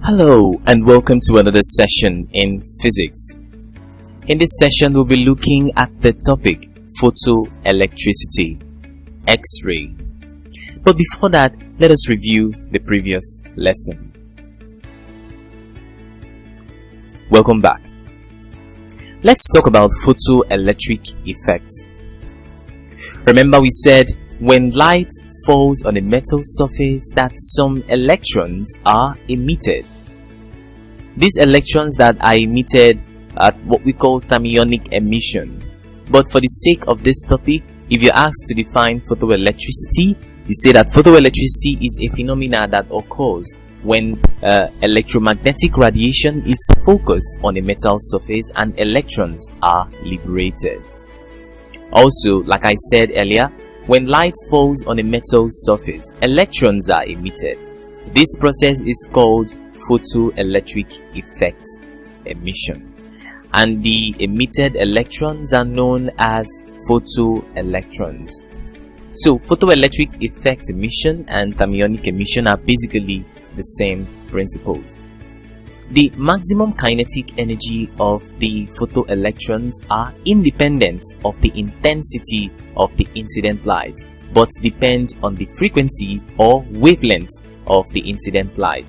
Hello and welcome to another session in physics. In this session we'll be looking at the topic photoelectricity, X-ray. But before that, let us review the previous lesson. Welcome back. Let's talk about photoelectric effects. Remember we said when light falls on a metal surface that some electrons are emitted. These electrons that are emitted are what we call thermionic emission. But for the sake of this topic, if you're asked to define photoelectricity, you say that photoelectricity is a phenomena that occurs when electromagnetic radiation is focused on a metal surface and electrons are liberated. Also, like I said earlier, when light falls on a metal surface, electrons are emitted. This process is called photoelectric effect emission, and the emitted electrons are known as photoelectrons. So photoelectric effect emission and thermionic emission are basically the same principles. The maximum kinetic energy of the photoelectrons are independent of the intensity of the incident light, but depend on the frequency or wavelength of the incident light.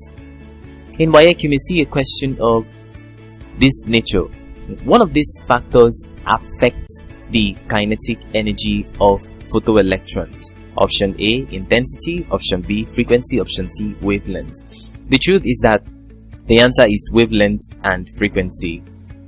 In WAEC, you may see a question of this nature. One of these factors affects the kinetic energy of photoelectrons. Option A, intensity. Option B, frequency. Option C, wavelength. The truth is that the answer is wavelength and frequency.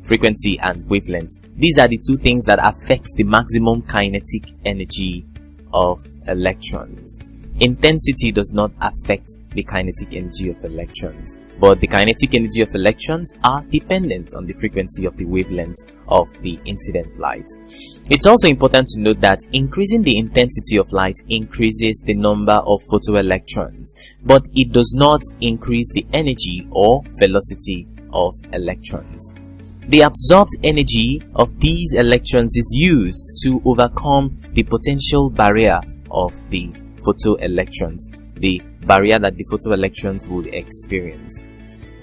Frequency and wavelength. These are the two things that affect the maximum kinetic energy of electrons. Intensity does not affect the kinetic energy of electrons, but the kinetic energy of electrons are dependent on the frequency of the wavelength of the incident light. It's also important to note that increasing the intensity of light increases the number of photoelectrons, but it does not increase the energy or velocity of electrons. The absorbed energy of these electrons is used to overcome the potential barrier of the photoelectrons, the barrier that the photoelectrons would experience.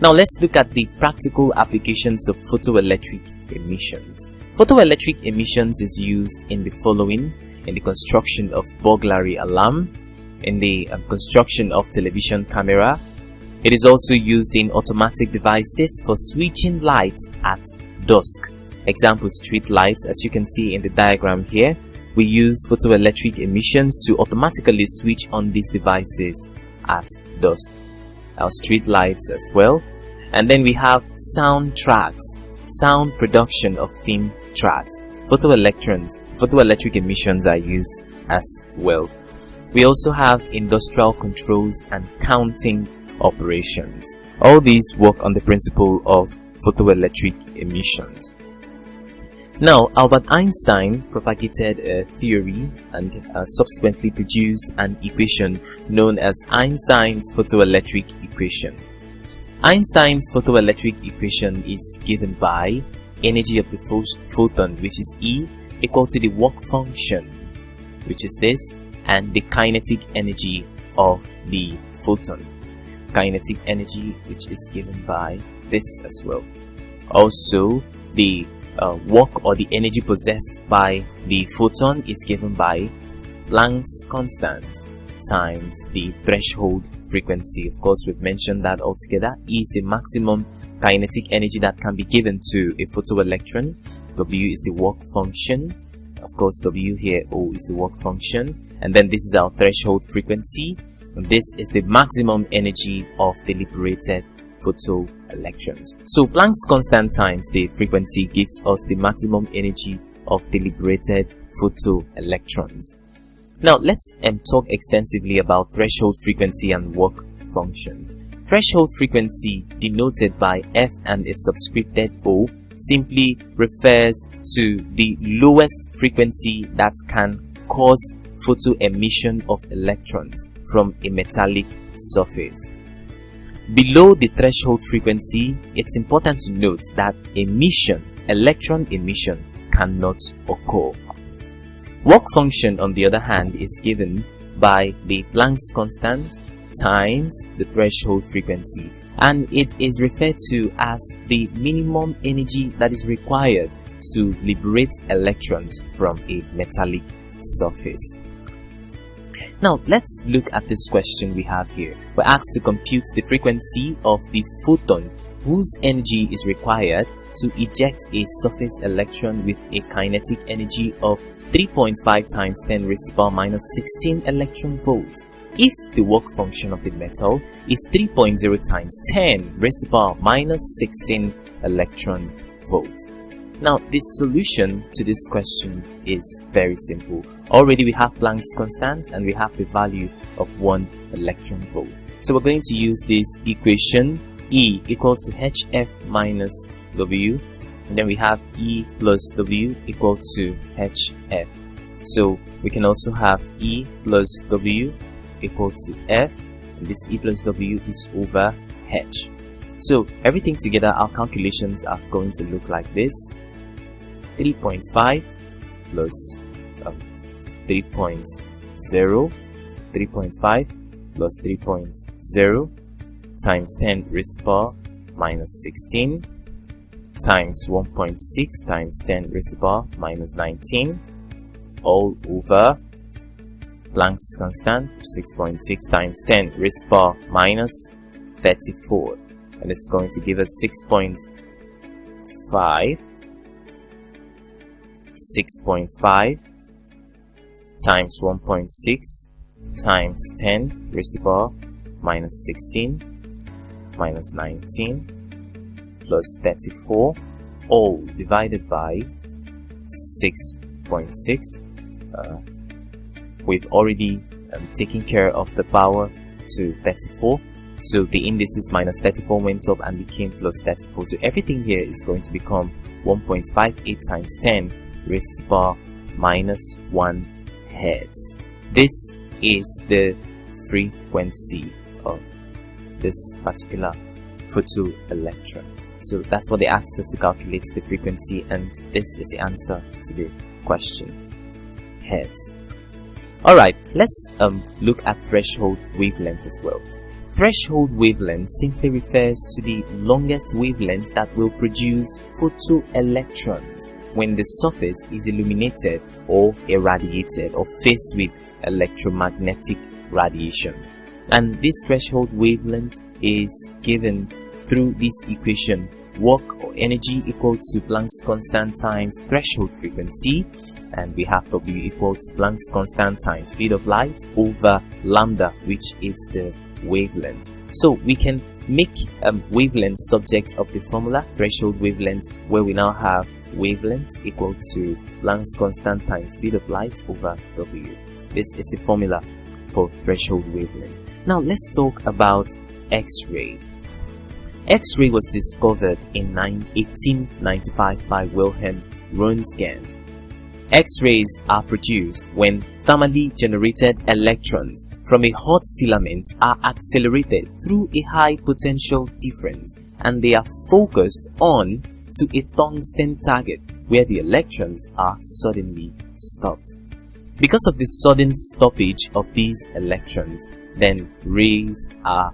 Now let's look at the practical applications of photoelectric emissions. Photoelectric emissions is used in the following: in the construction of burglary alarm, in the construction of television camera. It is also used in automatic devices for switching lights at dusk. Example, street lights. As you can see in the diagram here, we use photoelectric emissions to automatically switch on these devices at dusk. Our street lights as well. And then we have sound tracks, sound production of film tracks. Photoelectric emissions are used as well. We also have industrial controls and counting operations. All these work on the principle of photoelectric emissions. Now, Albert Einstein propagated a theory and subsequently produced an equation known as Einstein's photoelectric equation. Einstein's photoelectric equation is given by energy of the photon, which is E, equal to the work function, which is this, and the kinetic energy of the photon. Kinetic energy, which is given by this as well. Also, the work or the energy possessed by the photon is given by Planck's constant times the threshold frequency. Of course, we've mentioned that altogether is the maximum kinetic energy that can be given to a photoelectron. W is the work function. Of course, W here, O is the work function. And then this is our threshold frequency. And this is the maximum energy of the liberated photoelectrons. So Planck's constant times the frequency gives us the maximum energy of the liberated photoelectrons. Now let's talk extensively about threshold frequency and work function. Threshold frequency, denoted by F and is subscripted O, simply refers to the lowest frequency that can cause photoemission of electrons from a metallic surface. Below the threshold frequency, it's important to note that electron emission cannot occur. Work function, on the other hand, is given by the Planck's constant times the threshold frequency, and it is referred to as the minimum energy that is required to liberate electrons from a metallic surface. Now let's look at this question we have here. We're asked to compute the frequency of the photon whose energy is required to eject a surface electron with a kinetic energy of 3.5 times 10 raised to power minus 16 electron volts if the work function of the metal is 3.0 times 10 raised to power minus 16 electron volts. Now the solution to this question is very simple. Already we have Planck's constant and we have the value of 1 electron volt. So we're going to use this equation, E equal to HF minus W, and then we have E plus W equal to HF. So we can also have E plus W equal to F, and this E plus W is over H. So everything together, our calculations are going to look like this: 3.5 plus 3.0, 3.5 plus 3.0 times 10 raised to power minus 16 times 1.6 times 10 raised to power minus 19 all over Planck's constant 6.6 times 10 raised to power minus 34, and it's going to give us 6.5 times 1.6 times 10 raised to power minus 16 minus 19 plus 34 all divided by 6.6. We've already taken care of the power to 34, so the indices minus 34 went up and became plus 34, so everything here is going to become 1.58 times 10 raised to power minus 1 hertz. This is the frequency of this particular photoelectron. So that's what they asked us to calculate, the frequency, and this is the answer to the question, hertz. Alright, let's look at threshold wavelength as well. Threshold wavelength simply refers to the longest wavelength that will produce photoelectrons when the surface is illuminated or irradiated or faced with electromagnetic radiation. And this threshold wavelength is given through this equation: work or energy equal to Planck's constant times threshold frequency, and we have W equal to Planck's constant times speed of light over lambda, which is the wavelength. So we can make wavelength subject of the formula threshold wavelength, where we now have wavelength equal to Planck's constant times speed of light over W. This is the formula for threshold wavelength. Now let's talk about X-ray. X-ray was discovered in 1895 by Wilhelm Röntgen. X-rays are produced when thermally generated electrons from a hot filament are accelerated through a high potential difference, and they are focused on to a tungsten target where the electrons are suddenly stopped. Because of the sudden stoppage of these electrons, then rays are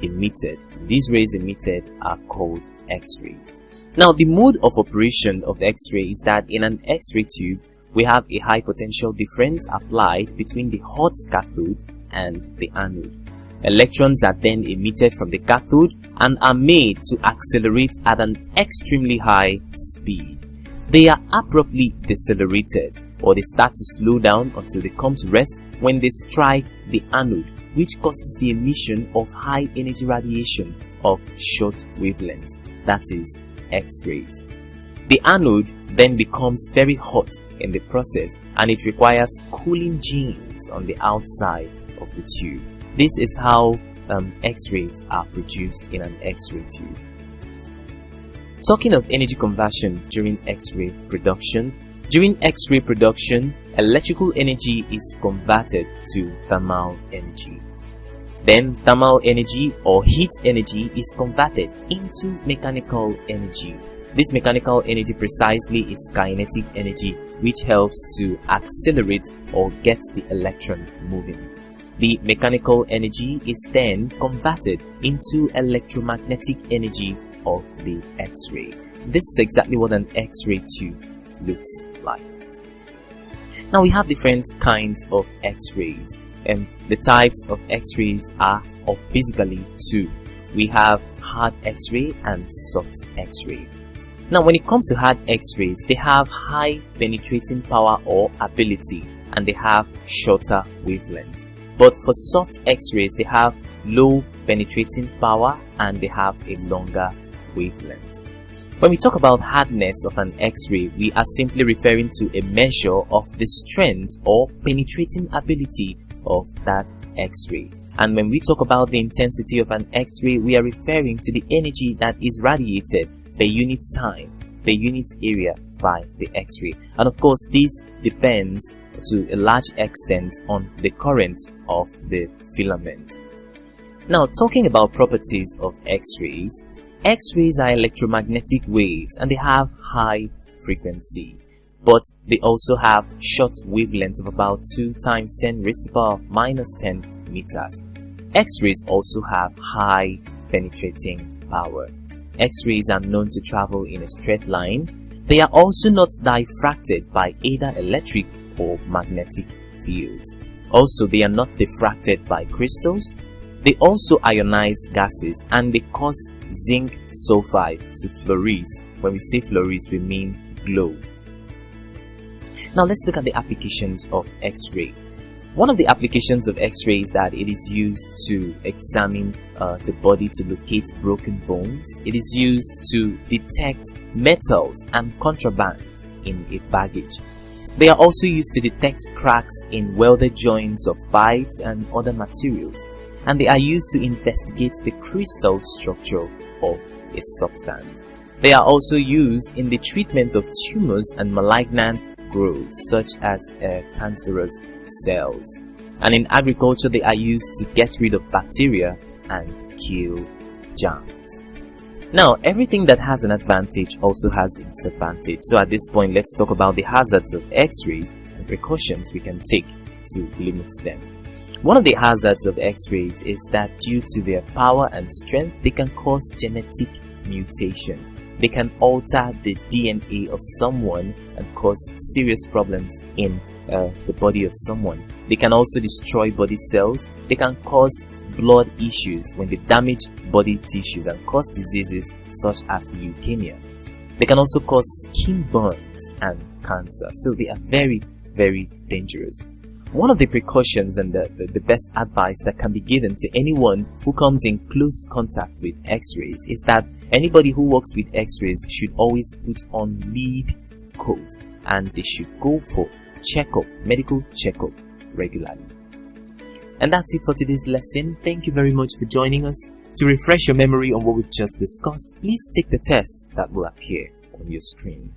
emitted. These rays emitted are called X-rays. Now the mode of operation of the X-ray is that in an X-ray tube we have a high potential difference applied between the hot cathode and the anode. Electrons are then emitted from the cathode and are made to accelerate at an extremely high speed. They are abruptly decelerated, or they start to slow down until they come to rest when they strike the anode, which causes the emission of high energy radiation of short wavelengths, that is X-rays. The anode then becomes very hot in the process, and it requires cooling genes on the outside of the tube. This is how X-rays are produced in an X-ray tube. Talking of energy conversion during X-ray production, electrical energy is converted to thermal energy. Then thermal energy or heat energy is converted into mechanical energy. This mechanical energy precisely is kinetic energy, which helps to accelerate or get the electron moving. The mechanical energy is then converted into electromagnetic energy of the X-ray. This is exactly what an X-ray tube looks like. Now we have different kinds of X-rays, and the types of X-rays are of basically two. We have hard X-ray and soft X-ray. Now when it comes to hard X-rays, they have high penetrating power or ability, and they have shorter wavelength. But for soft X-rays, they have low penetrating power and they have a longer wavelength. When we talk about hardness of an X-ray, we are simply referring to a measure of the strength or penetrating ability of that X-ray. And when we talk about the intensity of an X-ray, we are referring to the energy that is radiated per unit time, per unit area by the X-ray. And of course, this depends to a large extent on the current of the filament. Now, talking about properties of X-rays, X-rays are electromagnetic waves and they have high frequency, but they also have short wavelength of about 2 × 10⁻⁻10 meters. X-rays also have high penetrating power. X-rays are known to travel in a straight line. They are also not diffracted by either electric or magnetic fields. Also, they are not diffracted by crystals. They also ionize gases and they cause zinc sulfide to fluoresce. When we say fluoresce, we mean glow. Now let's look at the applications of X-ray. One of the applications of X-ray is that it is used to examine the body to locate broken bones. It is used to detect metals and contraband in a baggage. They are also used to detect cracks in welded joints of pipes and other materials. And they are used to investigate the crystal structure of a substance. They are also used in the treatment of tumors and malignant growths such as cancerous cells. And in agriculture, they are used to get rid of bacteria and kill germs. Now, everything that has an advantage also has its disadvantage. So at this point, let's talk about the hazards of X-rays and precautions we can take to limit them. One of the hazards of X-rays is that due to their power and strength, they can cause genetic mutation. They can alter the DNA of someone and cause serious problems in the body of someone. They can also destroy body cells. They can cause blood issues when they damage body tissues and cause diseases such as leukemia. They can also cause skin burns and cancer. So they are very, very dangerous. One of the precautions and the best advice that can be given to anyone who comes in close contact with X-rays is that anybody who works with X-rays should always put on lead coat and they should go for checkup, medical checkup regularly. And that's it for today's lesson. Thank you very much for joining us. To refresh your memory on what we've just discussed, please take the test that will appear on your screen.